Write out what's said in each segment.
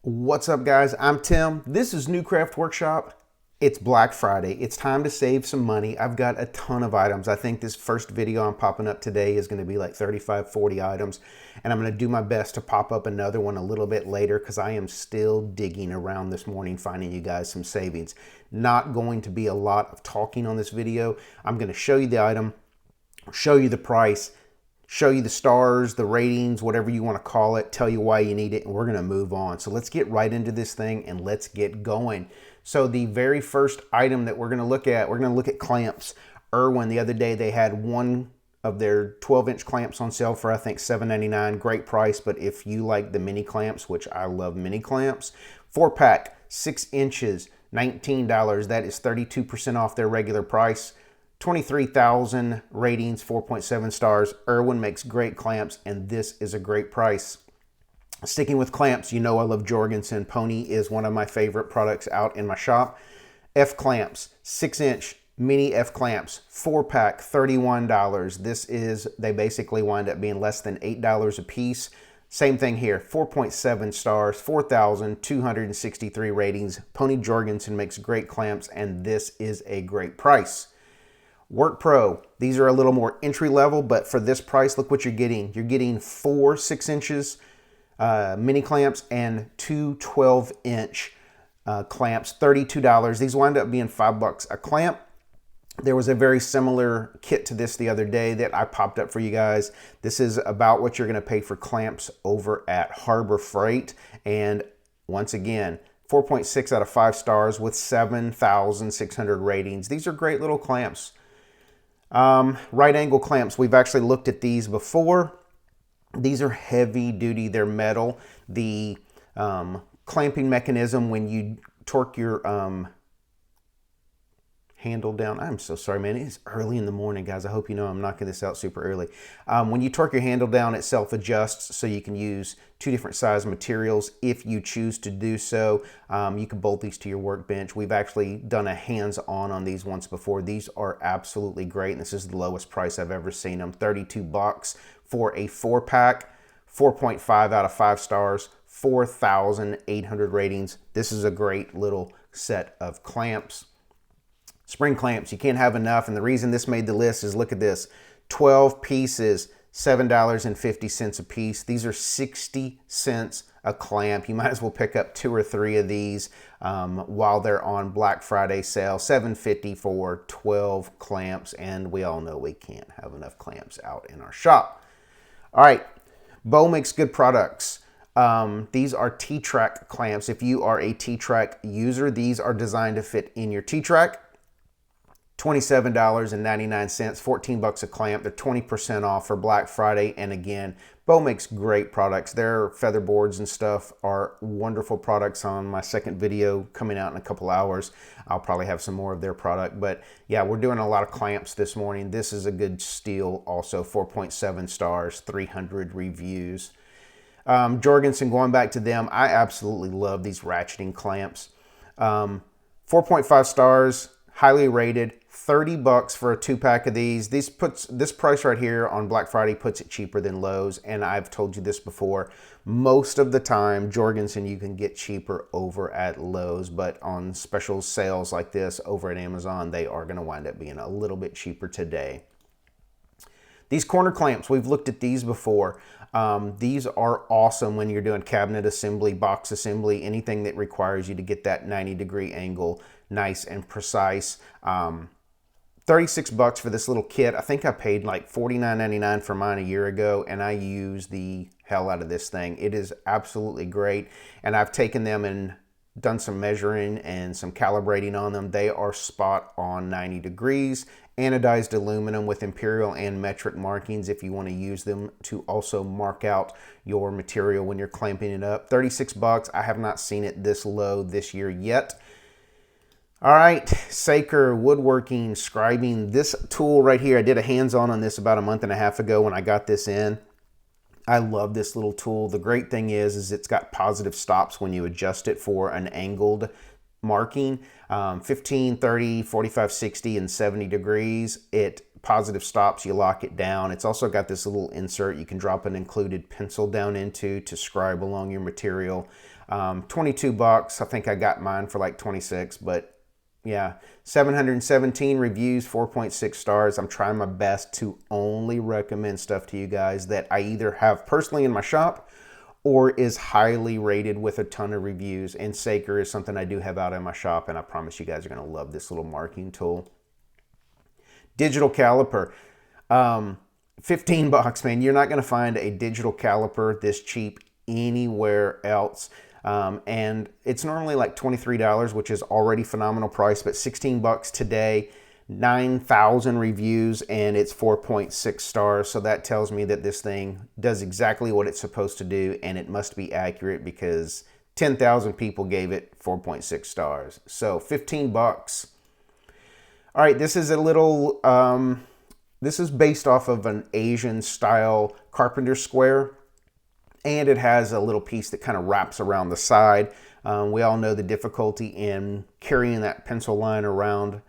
What's up, guys? I'm Tim. This is New Craft Workshop. It's Black Friday. It's time to save some money. I've got a ton of items. I think this first video I'm popping up today is going to be like 35, 40 items. And I'm going to do my best to pop up another one a little bit later because I am still digging around this morning, finding you guys some savings. Not going to be a lot of talking on this video. I'm going to show you the item, show you the price, show you the stars, the ratings, whatever you want to call it, tell you why you need it, and we're going to move on. So let's get right into this thing and let's get going. So the very first item that we're going to look at clamps. IRWIN, the other day, they had one of their 12-inch clamps on sale for I think $7.99. Great price, but if you like the mini clamps, which I love mini clamps, 4-pack, 6 inches, $19. That is 32% off their regular price. 23,000 ratings, 4.7 stars. IRWIN makes great clamps, and this is a great price. Sticking with clamps, you know I love Jorgensen. Pony is one of my favorite products out in my shop. F clamps, 6-inch mini F clamps, 4-pack, $31. They basically wind up being less than $8 a piece. Same thing here, 4.7 stars, 4,263 ratings. Pony Jorgensen makes great clamps, and this is a great price. WORKPRO, these are a little more entry level, but for this price, look what you're getting. You're getting 4 6-inches mini clamps and 2 12-inch clamps, $32. These wind up being $5 a clamp. There was a very similar kit to this the other day that I popped up for you guys. This is about what you're going to pay for clamps over at Harbor Freight. And once again, 4.6 out of 5 stars with 7,600 ratings. These are great little clamps. Right angle clamps, we've actually looked at these before. These are heavy duty, they're metal. The clamping mechanism, when you torque your handle down, I'm so sorry, man, it is early in the morning, guys. I hope you know I'm knocking this out super early. When you torque your handle down, it self-adjusts, so you can use 2 different size materials if you choose to do so. You can bolt these to your workbench. We've actually done a hands-on these once before. These are absolutely great, and this is the lowest price I've ever seen them. $32 for a 4-pack, 4.5 out of 5 stars, 4,800 ratings. This is a great little set of clamps. Spring clamps, you can't have enough, and the reason this made the list is, look at this, 12 pieces, $7.50 a piece. These are 60 cents a clamp. You might as well pick up 2 or 3 of these while they're on Black Friday sale. $7.50 for 12 clamps, and we all know we can't have enough clamps out in our shop. All right, Bow makes good products. These are T-Track clamps. If you are a T-Track user, these are designed to fit in your T-Track. $27.99, 14 bucks a clamp. They're 20% off for Black Friday. And again, Bow makes great products. Their feather boards and stuff are wonderful products. On my second video coming out in a couple hours, I'll probably have some more of their product. But yeah, we're doing a lot of clamps this morning. This is a good steal also, 4.7 stars, 300 reviews. Jorgensen, going back to them, I absolutely love these ratcheting clamps. 4.5 stars, highly rated, 30 bucks for a 2-pack of these. This price right here on Black Friday puts it cheaper than Lowe's, and I've told you this before. Most of the time, Jorgensen you can get cheaper over at Lowe's, but on special sales like this over at Amazon, they are going to wind up being a little bit cheaper today. These corner clamps, we've looked at these before. These are awesome when you're doing cabinet assembly, box assembly, anything that requires you to get that 90-degree angle nice and precise. 36 bucks for this little kit. I think I paid like $49.99 for mine a year ago, and I use the hell out of this thing. It is absolutely great, and I've taken them and done some measuring and some calibrating on them. They are spot on 90 degrees. Anodized aluminum with imperial and metric markings if you want to use them to also mark out your material when you're clamping it up. 36 bucks. I have not seen it this low this year yet. All right, Saker Woodworking Scribing. This tool right here, I did a hands-on this about a month and a half ago when I got this in. I love this little tool. The great thing is it's got positive stops when you adjust it for an angled marking. 15, 30, 45, 60, and 70 degrees. It positive stops, you lock it down. It's also got this little insert you can drop an included pencil down into to scribe along your material. 22 bucks. I think I got mine for like 26, but yeah, 717 reviews, 4.6 stars. I'm trying my best to only recommend stuff to you guys that I either have personally in my shop or is highly rated with a ton of reviews. And Saker is something I do have out in my shop, and I promise you guys are going to love this little marking tool. Digital caliper, 15 bucks, man. You're not going to find a digital caliper this cheap anywhere else. And it's normally like $23, which is already phenomenal price, but 16 bucks today, 9,000 reviews, and it's 4.6 stars. So that tells me that this thing does exactly what it's supposed to do, and it must be accurate because 10,000 people gave it 4.6 stars. So 15 bucks. All right, this is a little, this is based off of an Asian style carpenter square. And it has a little piece that kind of wraps around the side. We all know the difficulty in carrying that pencil line around.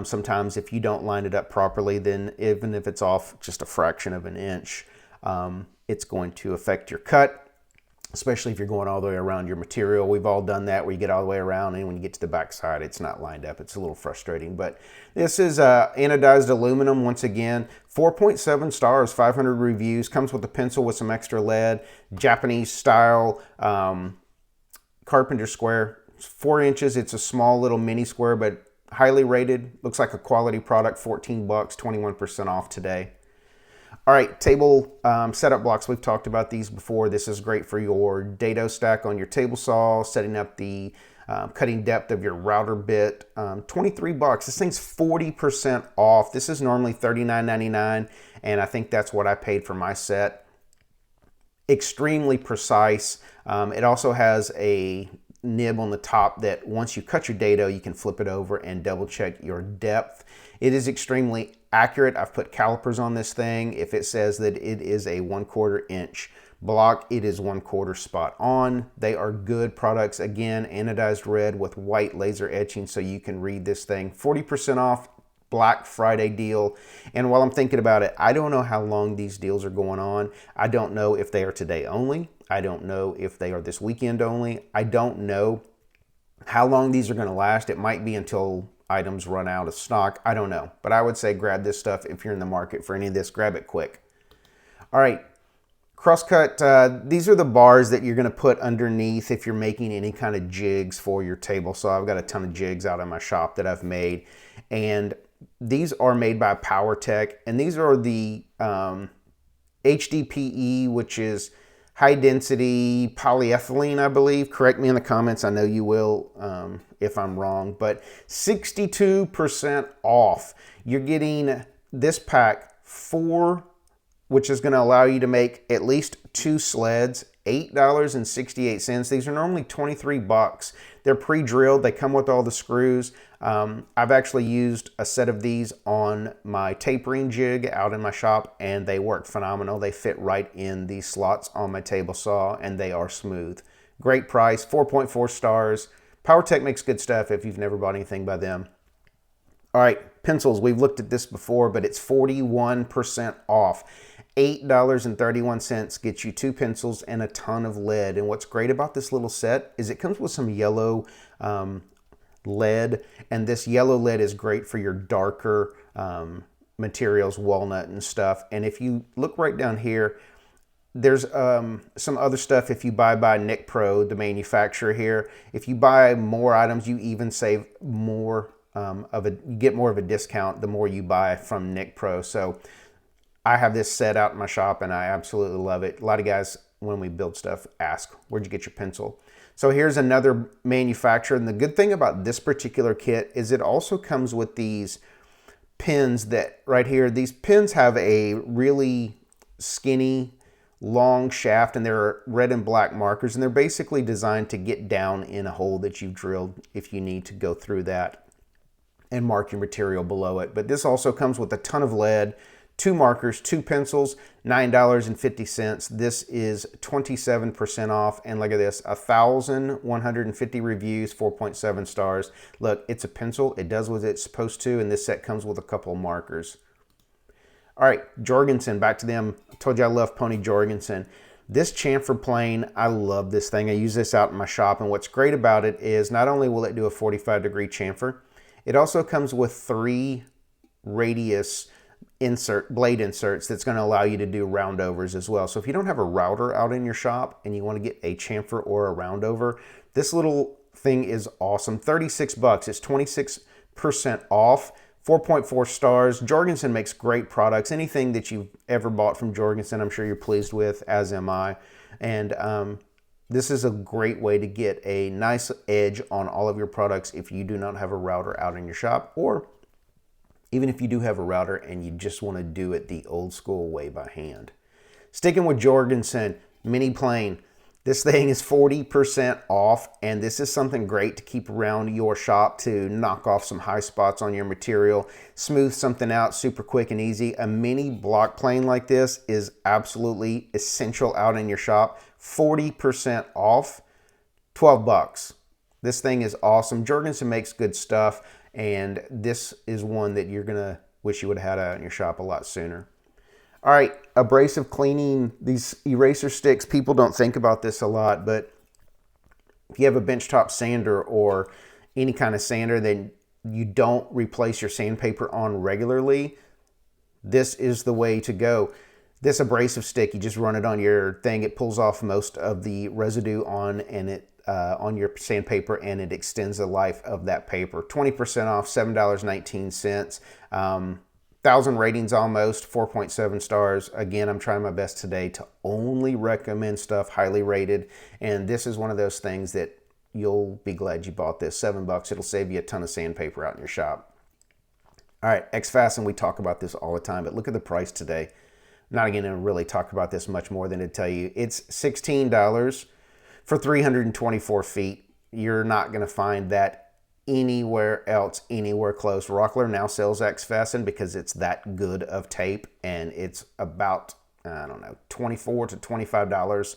Sometimes if you don't line it up properly, then even if it's off just a fraction of an inch, it's going to affect your cut, especially if you're going all the way around your material. We've all done that where you get all the way around, and when you get to the back side, it's not lined up. It's a little frustrating, but this is anodized aluminum. Once again, 4.7 stars, 500 reviews, comes with a pencil with some extra lead, Japanese style carpenter square. It's 4 inches. It's a small little mini square, but highly rated. Looks like a quality product. 14 bucks, 21% off today. All right, table setup blocks. We've talked about these before. This is great for your dado stack on your table saw, setting up the cutting depth of your router bit. 23 bucks. This thing's 40% off. This is normally $39.99, and I think that's what I paid for my set. Extremely precise. It also has a nib on the top that once you cut your dado, you can flip it over and double check your depth. It is extremely accurate. I've put calipers on this thing. If it says that it is a 1/4 inch block, it is 1/4 spot on. They are good products. Again, anodized red with white laser etching, so you can read this thing. 40% off, Black Friday deal. And while I'm thinking about it, I don't know how long these deals are going on. I don't know if they are today only. I don't know if they are this weekend only. I don't know how long these are going to last. It might be until items run out of stock. I don't know. But I would say grab this stuff if you're in the market for any of this. Grab it quick. All right. Crosscut. These are the bars that you're going to put underneath if you're making any kind of jigs for your table saw. I've got a ton of jigs out in my shop that I've made. And these are made by POWERTEC. And these are the HDPE, which is high density polyethylene, I believe. Correct me in the comments. I know you will if I'm wrong, but 62% off. You're getting this pack 4, which is going to allow you to make at least 2 sleds, $8.68. These are normally 23 bucks. They're pre-drilled. They come with all the screws. I've actually used a set of these on my tapering jig out in my shop, and they work phenomenal. They fit right in these slots on my table saw, and they are smooth. Great price, 4.4 stars. POWERTEC makes good stuff if you've never bought anything by them. All right, pencils. We've looked at this before, but it's 41% off. $8.31 gets you 2 pencils and a ton of lead. And what's great about this little set is it comes with some yellow lead, and this yellow lead is great for your darker materials, walnut and stuff. And if you look right down here, there's some other stuff if you buy by Nicpro, the manufacturer here. If you buy more items, you even save more you get more of a discount the more you buy from Nicpro. So I have this set out in my shop, and I absolutely love it. A lot of guys, when we build stuff, ask, where'd you get your pencil? So here's another manufacturer. And the good thing about this particular kit is it also comes with these pins that right here. These pins have a really skinny, long shaft, and they're red and black markers. And they're basically designed to get down in a hole that you've drilled if you need to go through that and mark your material below it. But this also comes with a ton of lead, 2 markers, 2 pencils, $9.50. This is 27% off. And look at this, 1,150 reviews, 4.7 stars. Look, it's a pencil. It does what it's supposed to. And this set comes with a couple of markers. All right, Jorgensen, back to them. I told you I love Pony Jorgensen. This chamfer plane, I love this thing. I use this out in my shop, and what's great about it is not only will it do a 45-degree chamfer, it also comes with 3 radius blade inserts that's going to allow you to do roundovers as well. So if you don't have a router out in your shop and you want to get a chamfer or a roundover, this little thing is awesome. 36 bucks. It's 26% off. 4.4 stars. Jorgensen makes great products. Anything that you've ever bought from Jorgensen, I'm sure you're pleased with, as am I. And this is a great way to get a nice edge on all of your products if you do not have a router out in your shop, or even if you do have a router and you just want to do it the old school way by hand. Sticking with Jorgensen, mini plane. This thing is 40% off, and this is something great to keep around your shop to knock off some high spots on your material, smooth something out super quick and easy. A mini block plane like this is absolutely essential out in your shop. 40% off, 12 bucks. This thing is awesome. Jorgensen makes good stuff, and this is one that you're gonna wish you would have had out in your shop a lot sooner. All right, abrasive cleaning, these eraser sticks, people don't think about this a lot, but if you have a benchtop sander or any kind of sander that you don't replace your sandpaper on regularly, this is the way to go. This abrasive stick, you just run it on your thing, it pulls off most of the residue on your sandpaper, and it extends the life of that paper. 20% off, $7.19. 1,000 ratings almost, 4.7 stars. Again, I'm trying my best today to only recommend stuff highly rated, and this is one of those things that you'll be glad you bought this. 7 bucks, it'll save you a ton of sandpaper out in your shop. All right, X-Fasten, we talk about this all the time, but look at the price today. I'm not going to really talk about this much more than to tell you it's $16 for 324 feet. You're not going to find that anywhere else, anywhere close. Rockler now sells X-Fasten because it's that good of tape, and it's about, I don't know, $24 to $25,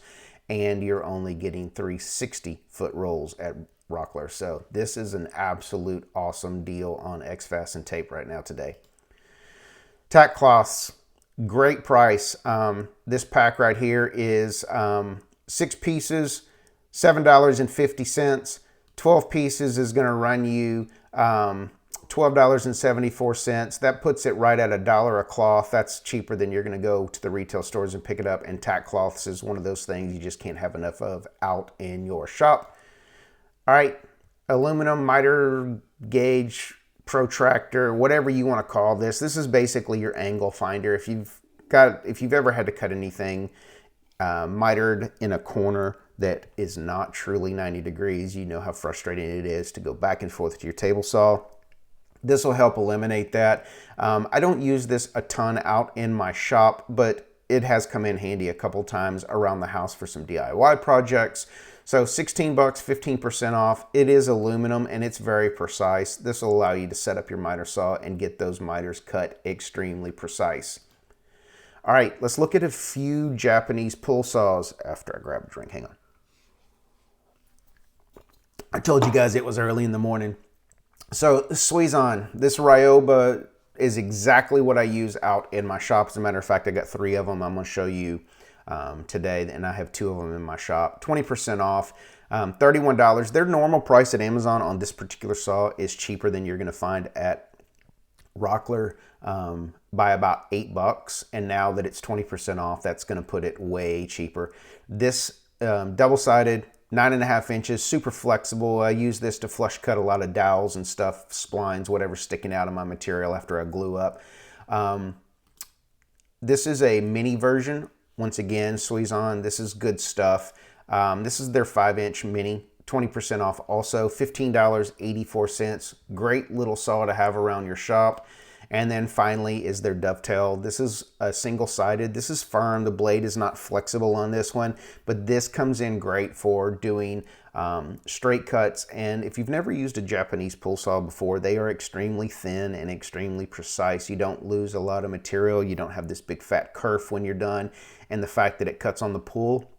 and you're only getting 360-foot rolls at Rockler. So this is an absolute awesome deal on X-Fasten tape right now today. Tack cloths, great price. This pack right here is 6 pieces, $7.50. 12 pieces is going to run you $12.74. That puts it right at $1 a cloth. That's cheaper than you're going to go to the retail stores and pick it up. And tack cloths is one of those things you just can't have enough of out in your shop. All right, aluminum miter gauge protractor, whatever you want to call this. This is basically your angle finder. If you've ever had to cut anything mitered in a corner that is not truly 90 degrees, you know how frustrating it is to go back and forth to your table saw. This will help eliminate that. I don't use this a ton out in my shop, but it has come in handy a couple times around the house for some DIY projects. So 16 bucks, 15% off. It is aluminum and it's very precise. This will allow you to set up your miter saw and get those miters cut extremely precise. All right, let's look at a few Japanese pull saws after I grab a drink. Hang on. I told you guys it was early in the morning. So Suizan, this Ryoba is exactly what I use out in my shop. As a matter of fact, I got 3 of them. I'm going to show you today, and I have 2 of them in my shop. 20% off, $31. Their normal price at Amazon on this particular saw is cheaper than you're going to find at Rockler by about $8, and now that it's 20% off, that's going to put it way cheaper. This double-sided, 9.5 inches, super flexible. I use this to flush cut a lot of dowels and stuff, splines, whatever's sticking out of my material after I glue up. This is a mini version. Once again, Suizan, this is good stuff. This is their 5-inch mini, 20% off also, $15.84. Great little saw to have around your shop. And then finally is their dovetail. This is a single-sided. This is firm. The blade is not flexible on this one, but this comes in great for doing straight cuts. And if you've never used a Japanese pull saw before, they are extremely thin and extremely precise. You don't lose a lot of material. You don't have this big fat kerf when you're done. And the fact that it cuts on the pull,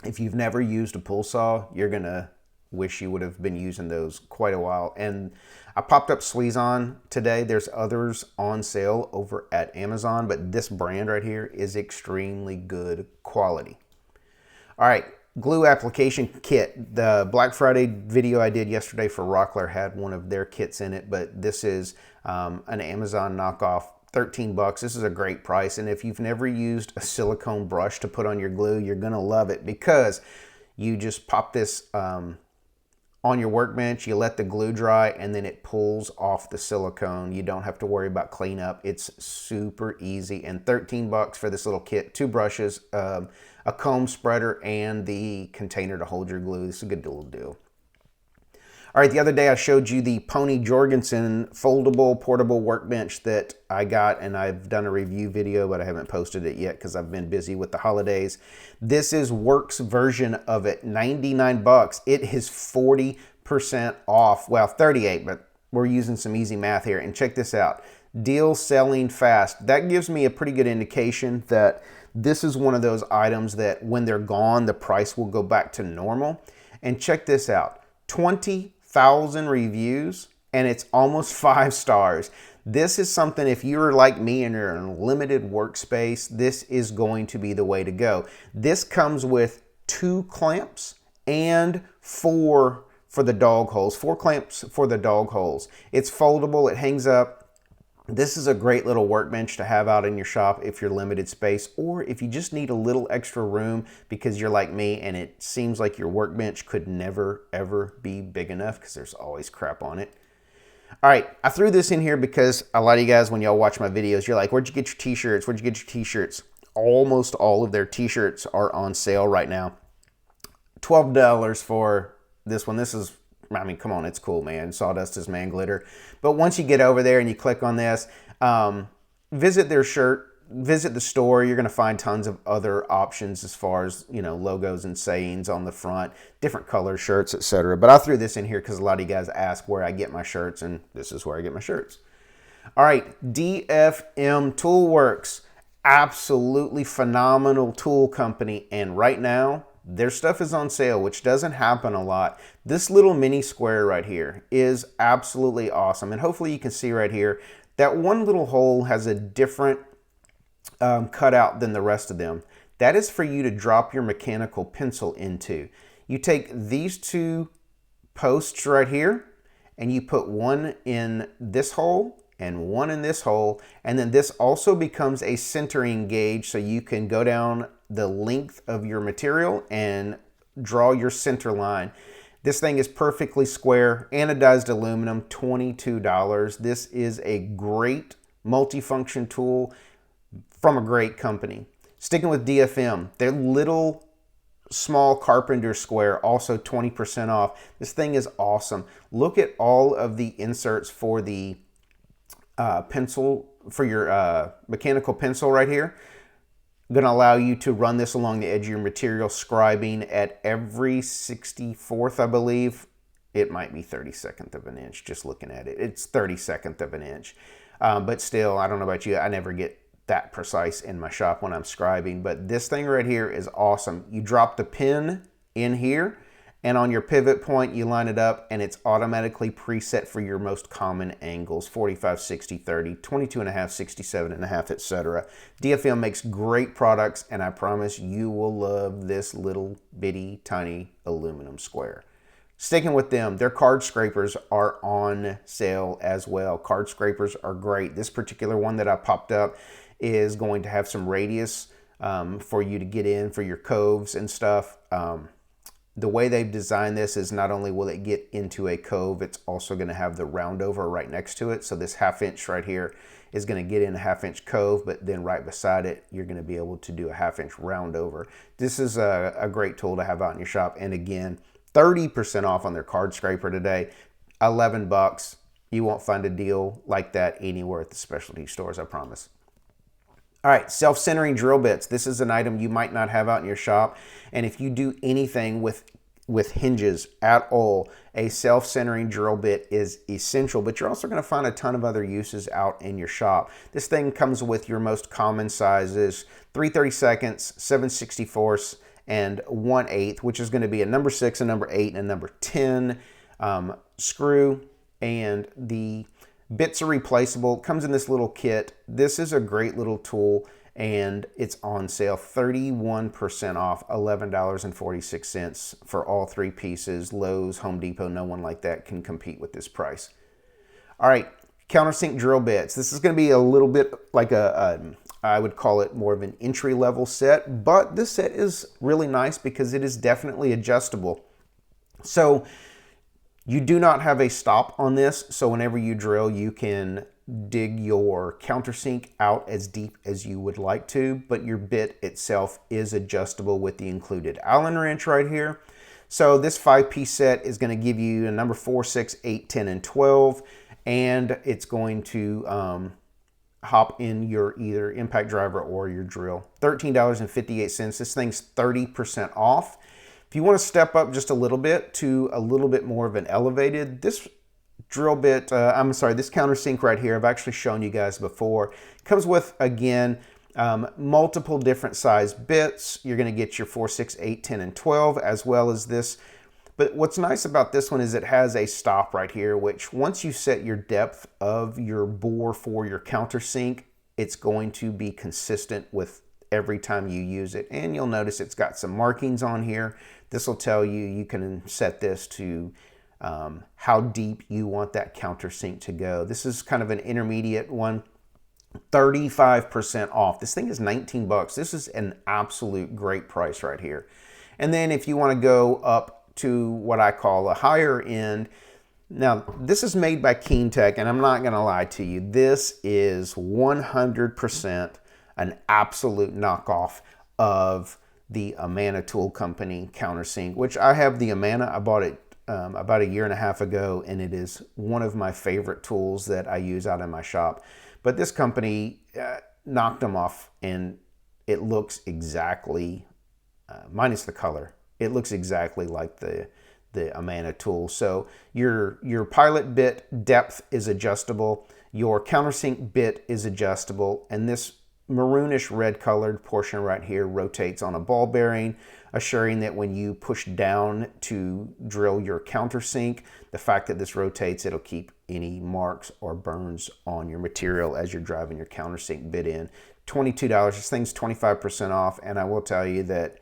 if you've never used a pull saw, you're gonna wish you would have been using those quite a while. And I popped up Suizan today. There's others on sale over at Amazon, but this brand right here is extremely good quality. All right, glue application kit. The Black Friday video I did yesterday for Rockler had one of their kits in it, but this is an Amazon knockoff, 13 bucks. This is a great price, and if you've never used a silicone brush to put on your glue, you're gonna love it, because you just pop this on your workbench, you let the glue dry, and then it pulls off the silicone. You don't have to worry about cleanup. It's super easy, and 13 bucks for this little kit, 2 brushes, a comb spreader, and the container to hold your glue. This is a good little deal. All right, the other day I showed you the Pony Jorgensen foldable portable workbench that I got, and I've done a review video, but I haven't posted it yet because I've been busy with the holidays. This is Work's version of it, 99 bucks. It is 40% off. Well, 38, but we're using some easy math here. And check this out, deal selling fast. That gives me a pretty good indication that this is one of those items that when they're gone, the price will go back to normal. And check this out, 20,000 reviews, and it's almost 5 stars. This is something, if you're like me and you're in a limited workspace, this is going to be the way to go. This comes with 2 clamps and 4 for the dog holes, 4 clamps for the dog holes. It's foldable, it hangs up. This is a great little workbench to have out in your shop if you're limited space, or if you just need a little extra room because you're like me and it seems like your workbench could never ever be big enough because there's always crap on it. All right, I threw this in here because a lot of you guys, when y'all watch my videos, you're like, where'd you get your t-shirts? Where'd you get your t-shirts? Almost all of their t-shirts are on sale right now. $12 for this one. This is, I mean, come on, it's cool, man. Sawdust is man glitter. But once you get over there and you click on this, visit their visit the store. You're going to find tons of other options as far as, you know, logos and sayings on the front, different color shirts, etc. But I threw this in here because a lot of you guys ask where I get my shirts, and this is where I get my shirts. All right, DFM Toolworks, absolutely phenomenal tool company, and right now their stuff is on sale, which doesn't happen a lot. This little mini square right here is absolutely awesome, and hopefully you can see right here that one little hole has a different cutout than the rest of them. That is for you to drop your mechanical pencil into. You take these 2 posts right here and you put one in this hole and one in this hole, and then this also becomes a centering gauge, so you can go down the length of your material and draw your center line. This thing is perfectly square, anodized aluminum, $22. This is a great multifunction tool from a great company. Sticking with DFM, their little small carpenter square, also 20% off. This thing is awesome. Look at all of the inserts for the pencil, for your mechanical pencil right here. Going to allow you to run this along the edge of your material, scribing at every 64th, I believe. It might be 32nd of an inch, just looking at it. It's 32nd of an inch. But still, I don't know about you, I never get that precise in my shop when I'm scribing. But this thing right here is awesome. You drop the pen in here, and on your pivot point, you line it up, and it's automatically preset for your most common angles, 45, 60, 30, 22 and a half, 67 and a half, etc. DFM makes great products, and I promise you will love this little bitty tiny aluminum square. Sticking with them, their card scrapers are on sale as well. Card scrapers are great. This particular one that I popped up is going to have some radius for you to get in for your coves and stuff. The way they've designed this is not only will it get into a cove, it's also going to have the round over right next to it. So this 1/2 inch right here is going to get in a 1/2 inch cove, but then right beside it, you're going to be able to do a 1/2 inch round over. This is a great tool to have out in your shop. And again, 30% off on their card scraper today, 11 bucks. You won't find a deal like that anywhere at the specialty stores, I promise. All right, self-centering drill bits. This is an item you might not have out in your shop. And if you do anything with hinges at all, a self-centering drill bit is essential, but you're also going to find a ton of other uses out in your shop. This thing comes with your most common sizes, 3/32, 7/64, and 1/8, which is going to be a number 6, a number 8, and a number 10 screw, and the bits are replaceable. It comes in this little kit. This is a great little tool, and it's on sale 31% off, $11.46 for all 3 pieces. Lowe's, Home Depot, no one like that can compete with this price. All right, countersink drill bits. This is going to be a little bit like I would call it more of an entry-level set, but this set is really nice because it is definitely adjustable. So you do not have a stop on this, so whenever you drill, you can dig your countersink out as deep as you would like to, but your bit itself is adjustable with the included Allen wrench right here. So this 5-piece set is going to give you a number 4, 6, 8, 10, and 12, and it's going to hop in your either impact driver or your drill. $13.58. This thing's 30% off. If you want to step up just a little bit to a little bit more of an elevated, this drill bit, this countersink right here, I've actually shown you guys before. It comes with, again, multiple different size bits. You're going to get your 4, 6, 8, 10, and 12, as well as this. But what's nice about this one is it has a stop right here, which once you set your depth of your bore for your countersink, it's going to be consistent with every time you use it. And you'll notice it's got some markings on here. This will tell you, you can set this to how deep you want that countersink to go. This is kind of an intermediate one. 35% off. This thing is 19 bucks. This is an absolute great price right here. And then if you want to go up to what I call a higher end, now this is made by KeenTech, and I'm not going to lie to you, this is 100% an absolute knockoff of the Amana Tool Company countersink, which I have the Amana. I bought it about 1.5 years ago, and it is one of my favorite tools that I use out in my shop. But this company knocked them off, and it looks exactly, minus the color, it looks exactly like the Amana tool. So your pilot bit depth is adjustable, your countersink bit is adjustable, and this maroonish red colored portion right here rotates on a ball bearing, assuring that when you push down to drill your countersink, the fact that this rotates, it'll keep any marks or burns on your material as you're driving your countersink bit in. $22. This thing's 25% off, and I will tell you that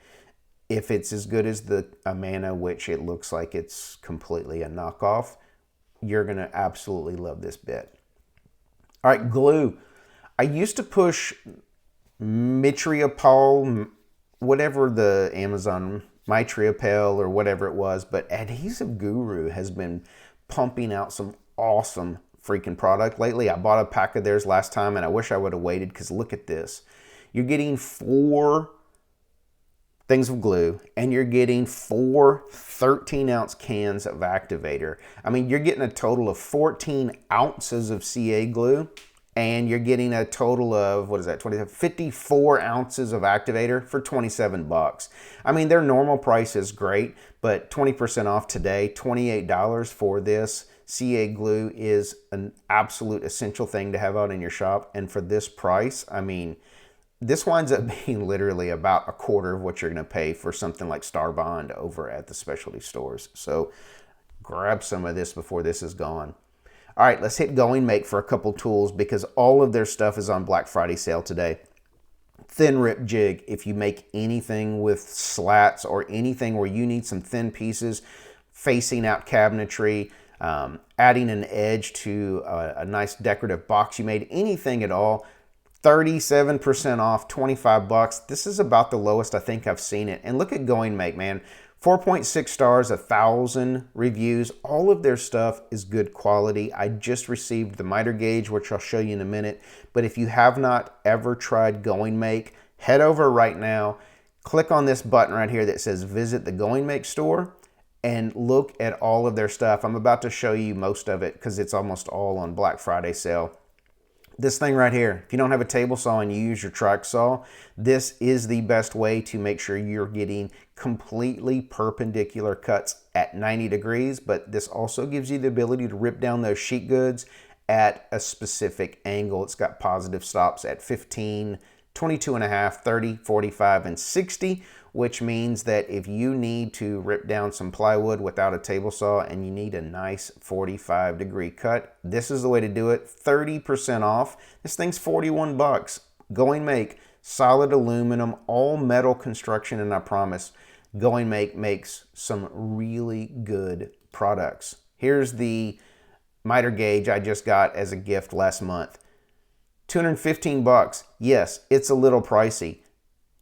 if it's as good as the Amana, which it looks like it's completely a knockoff, you're going to absolutely love this bit. All right, glue. I used to push Mitriopol, whatever the Amazon, Mitriopel or whatever it was, but Adhesive Guru has been pumping out some awesome freaking product lately. I bought a pack of theirs last time, and I wish I would have waited, because look at this. You're getting 4 things of glue, and you're getting 4 13-ounce cans of activator. I mean, you're getting a total of 14 ounces of CA glue, and you're getting a total of, what is that, 54 ounces of activator for 27 bucks. I mean, their normal price is great, but 20% off today, $28 for this. CA glue is an absolute essential thing to have out in your shop, and for this price, I mean, this winds up being literally about 1/4 of what you're going to pay for something like Star Bond over at the specialty stores. So grab some of this before this is gone. All right, let's hit Going Make for a couple tools, because all of their stuff is on Black Friday sale today. Thin rip jig. If you make anything with slats or anything where you need some thin pieces, facing out cabinetry, adding an edge to a nice decorative box you made, anything at all, 37% off, 25 bucks. This is about the lowest I think I've seen it. And look at Going Make, man. 4.6 stars, 1,000 reviews. All of their stuff is good quality. I just received the miter gauge, which I'll show you in a minute. But if you have not ever tried Going Make, head over right now, click on this button right here that says Visit the Going Make store, and look at all of their stuff. I'm about to show you most of it because it's almost all on Black Friday sale. This thing right here, if you don't have a table saw and you use your track saw, this is the best way to make sure you're getting completely perpendicular cuts at 90 degrees, but this also gives you the ability to rip down those sheet goods at a specific angle. It's got positive stops at 15, 22.5, 30, 45, and 60, which means that if you need to rip down some plywood without a table saw and you need a nice 45-degree cut, this is the way to do it. 30% off. This thing's 41 bucks. Going Make, solid aluminum, all metal construction, and I promise Going Make makes some really good products. Here's the miter gauge I just got as a gift last month. 215 bucks. Yes, it's a little pricey.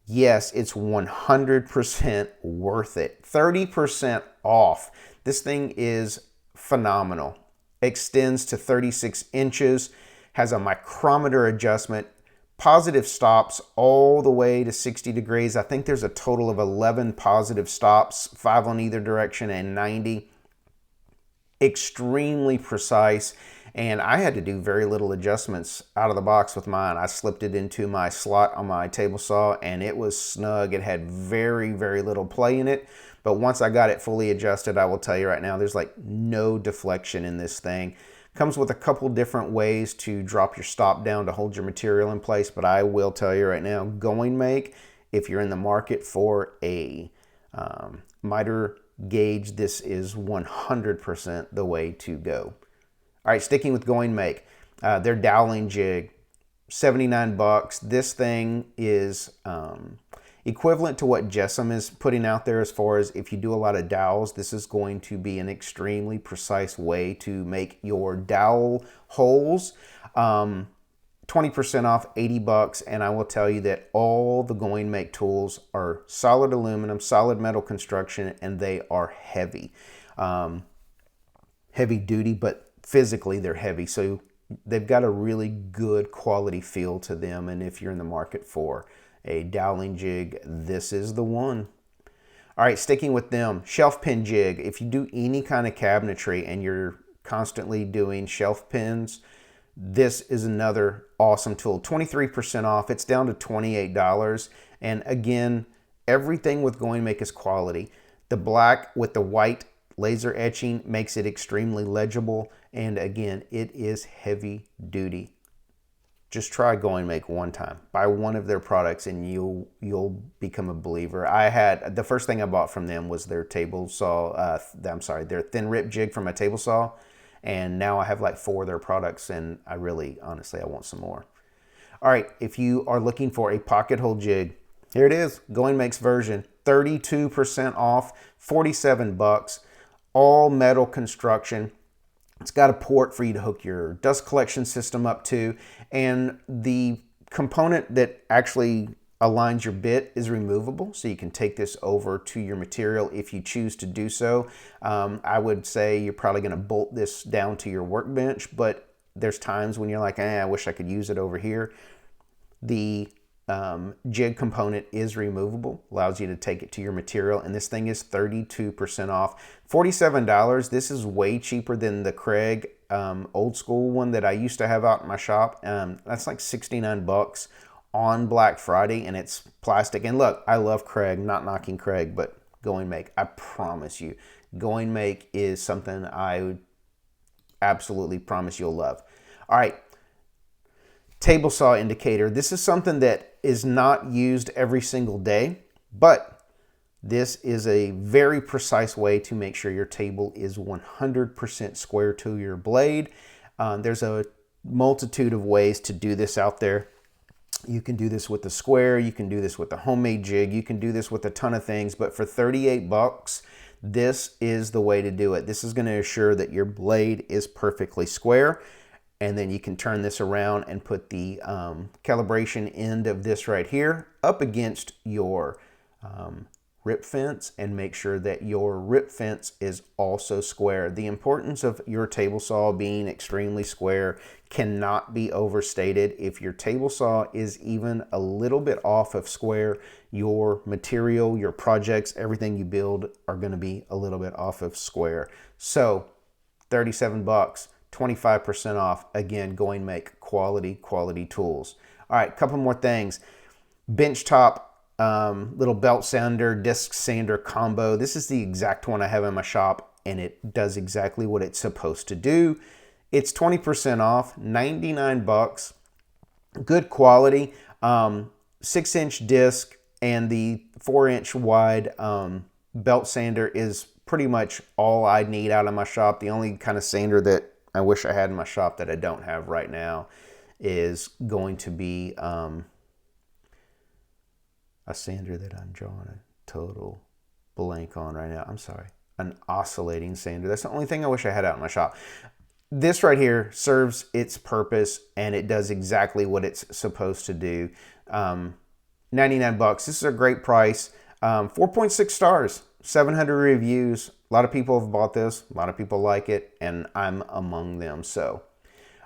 Yes, it's 100% worth it. 30% off. This thing is phenomenal. Extends to 36 inches, has a micrometer adjustment, positive stops all the way to 60 degrees. I think there's a total of 11 positive stops, 5 on either direction and 90. Extremely precise, and I had to do very little adjustments out of the box with mine. I slipped it into my slot on my table saw and it was snug. It had very, very little play in it, but once I got it fully adjusted, I will tell you right now, there's like no deflection in this thing. Comes with a couple different ways to drop your stop down to hold your material in place, but I will tell you right now, Going Make, if you're in the market for a miter gauge, this is 100% the way to go. All right, sticking with Going Make, their doweling jig, 79 bucks. This thing is equivalent to what Jessam is putting out there as far as if you do a lot of dowels, this is going to be an extremely precise way to make your dowel holes. 20% off, 80 bucks, and I will tell you that all the Going Make tools are solid aluminum, solid metal construction, and they are heavy. Heavy duty, but physically they're heavy, so they've got a really good quality feel to them, and if you're in the market for a doweling jig, this is the one. All right, sticking with them, shelf pin jig. If you do any kind of cabinetry and you're constantly doing shelf pins, this is another awesome tool. 23% off. It's down to $28. And again, everything with Going Make is quality. The black with the white laser etching makes it extremely legible. And again, it is heavy duty. Just try Going Make one time. Buy one of their products and you'll become a believer. The first thing I bought from them was their table saw, their thin rip jig from a table saw. And now I have like 4 of their products, and honestly, I want some more. All right, if you are looking for a pocket hole jig, here it is, Going Make's version, 32% off, 47 bucks, all metal construction. It's got a port for you to hook your dust collection system up to, and the component that actually aligns your bit is removable, so you can take this over to your material if you choose to do so. I would say you're probably going to bolt this down to your workbench, but there's times when you're like, I wish I could use it over here. The jig component is removable, allows you to take it to your material, and this thing is 32% off. $47. This is way cheaper than the Craig old school one that I used to have out in my shop. That's like 69 bucks on Black Friday, and it's plastic. And look, I love Craig, not knocking Craig, but Going Make, I promise you, Going Make is something I would absolutely promise you'll love. All right, table saw indicator. This is something that is not used every single day, but this is a very precise way to make sure your table is 100% square to your blade. There's a multitude of ways to do this out there. You can do this with the square, you can do this with the homemade jig, you can do this with a ton of things, but for 38 bucks, this is the way to do it. This is going to assure that your blade is perfectly square, and then you can turn this around and put the calibration end of this right here up against your rip fence and make sure that your rip fence is also square. The importance of your table saw being extremely square cannot be overstated. If your table saw is even a little bit off of square, your material, your projects, everything you build are going to be a little bit off of square. So 37 bucks, 25% off. Again, Going Make, quality tools. All right, a couple more things. Benchtop little belt sander, disc sander combo. This is the exact one I have in my shop, and it does exactly what it's supposed to do. It's 20% off, 99 bucks. Good quality, 6-inch disc, and the 4-inch wide belt sander is pretty much all I need out of my shop. The only kind of sander that I wish I had in my shop that I don't have right now is going to be a sander that I'm drawing a total blank on right now. I'm sorry. An oscillating sander. That's the only thing I wish I had out in my shop. This right here serves its purpose and it does exactly what it's supposed to do. 99 bucks. This is a great price. 4.6 stars, 700 reviews. A lot of people have bought this. A lot of people like it, and I'm among them. So,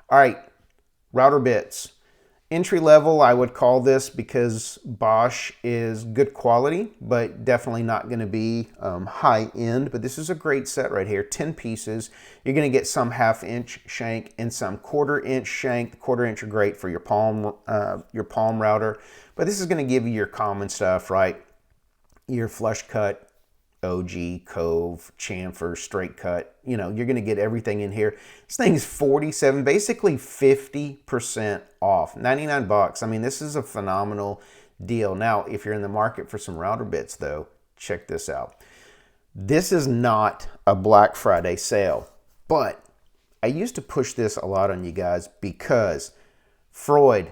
all right, router bits. Entry level, I would call this, because Bosch is good quality, but definitely not going to be high end. But this is a great set right here, 10 pieces. You're going to get some 1/2 inch shank and some 1/4 inch shank. The 1/4 inch are great for your palm router, but this is going to give you your common stuff, right? Your flush cut, OG, cove, chamfer, straight cut. You know, you're going to get everything in here. This thing's 47, basically 50% off. 99 bucks. I mean, this is a phenomenal deal. Now, if you're in the market for some router bits, though, check this out. This is not a Black Friday sale, but I used to push this a lot on you guys because Freud,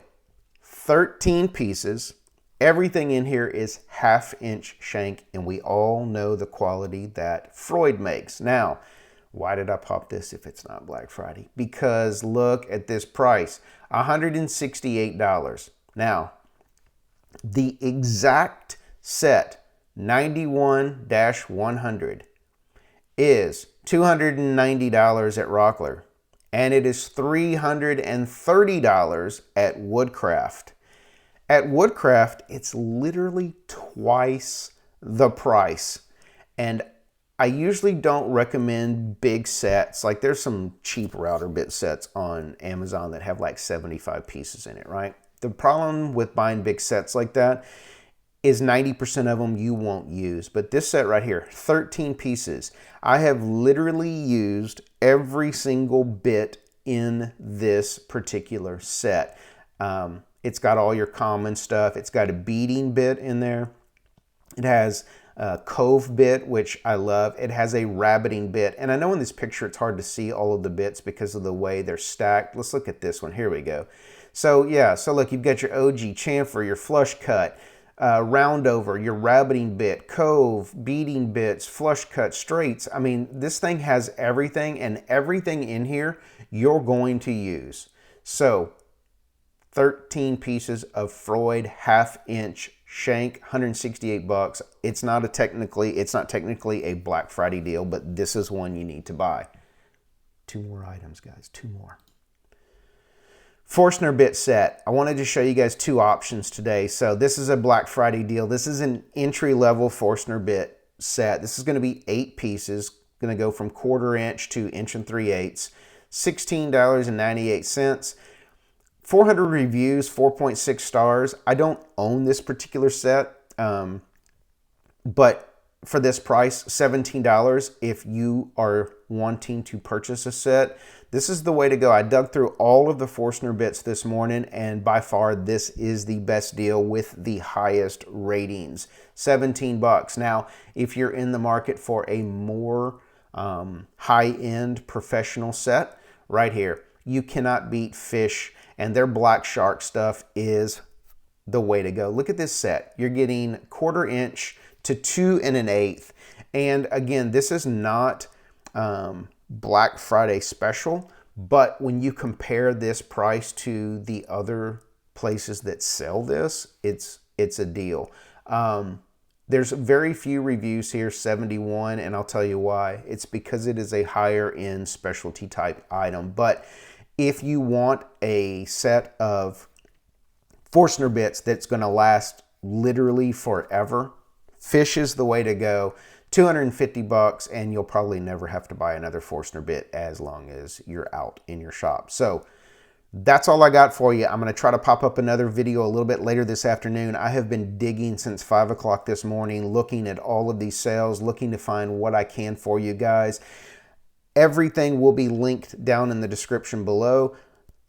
13 pieces. Everything in here is 1/2 inch shank, and we all know the quality that Freud makes. Now, why did I pop this if it's not Black Friday? Because look at this price, $168. Now, the exact set, 91-100, is $290 at Rockler, and it is $330 at Woodcraft. At Woodcraft, it's literally twice the price. And I usually don't recommend big sets. Like, there's some cheap router bit sets on Amazon that have like 75 pieces in it, right? The problem with buying big sets like that is 90% of them you won't use. But this set right here, 13 pieces. I have literally used every single bit in this particular set. It's got all your common stuff. It's got a beading bit in there. It has a cove bit, which I love. It has a rabbiting bit. And I know in this picture it's hard to see all of the bits because of the way they're stacked. Let's look at this one. Here we go. So yeah, so look, you've got your OG chamfer, your flush cut, roundover, your rabbiting bit, cove, beading bits, flush cut, straights. I mean, this thing has everything, and everything in here you're going to use. So 13 pieces of Freud 1/2 inch shank, 168 bucks. It's not technically a Black Friday deal, but this is one you need to buy. 2 more items, guys, 2 more. Forstner bit set. I wanted to show you guys 2 options today. So this is a Black Friday deal. This is an entry-level Forstner bit set. This is going to be 8 pieces. Going to go from 1/4 inch to 1 3/8. $16.98. 400 reviews, 4.6 stars. I don't own this particular set, but for this price, $17, if you are wanting to purchase a set, this is the way to go. I dug through all of the Forstner bits this morning, and by far this is the best deal with the highest ratings. 17 bucks. Now, if you're in the market for a more high-end professional set, right here, you cannot beat Fish, and their Black Shark stuff is the way to go. Look at this set. You're getting 1/4 inch to 2 1/8. And again, this is not Black Friday special, but when you compare this price to the other places that sell this, it's a deal. There's very few reviews here, 71, and I'll tell you why. It's because it is a higher end specialty type item. But if you want a set of Forstner bits that's going to last literally forever, Fish is the way to go. 250 bucks, and you'll probably never have to buy another Forstner bit as long as you're out in your shop. So that's all I got for you. I'm going to try to pop up another video a little bit later this afternoon. I have been digging since 5 o'clock this morning, looking at all of these sales, looking to find what I can for you guys. Everything will be linked down in the description below.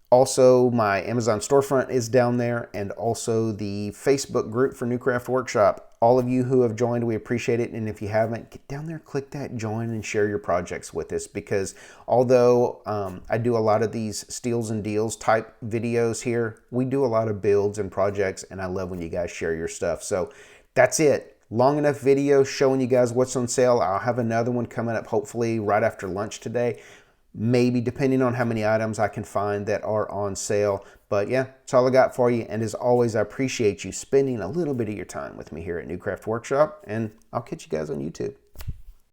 Also, my Amazon storefront is down there, and also the Facebook group for New Craft Workshop. All of you who have joined, we appreciate it. And if you haven't, get down there, click that join, and share your projects with us. Because although I do a lot of these steals and deals type videos here, we do a lot of builds and projects, and I love when you guys share your stuff. So that's it. Long enough video showing you guys what's on sale. I'll have another one coming up hopefully right after lunch today. Maybe, depending on how many items I can find that are on sale. But yeah, that's all I got for you. And as always, I appreciate you spending a little bit of your time with me here at New Craft Workshop. And I'll catch you guys on YouTube.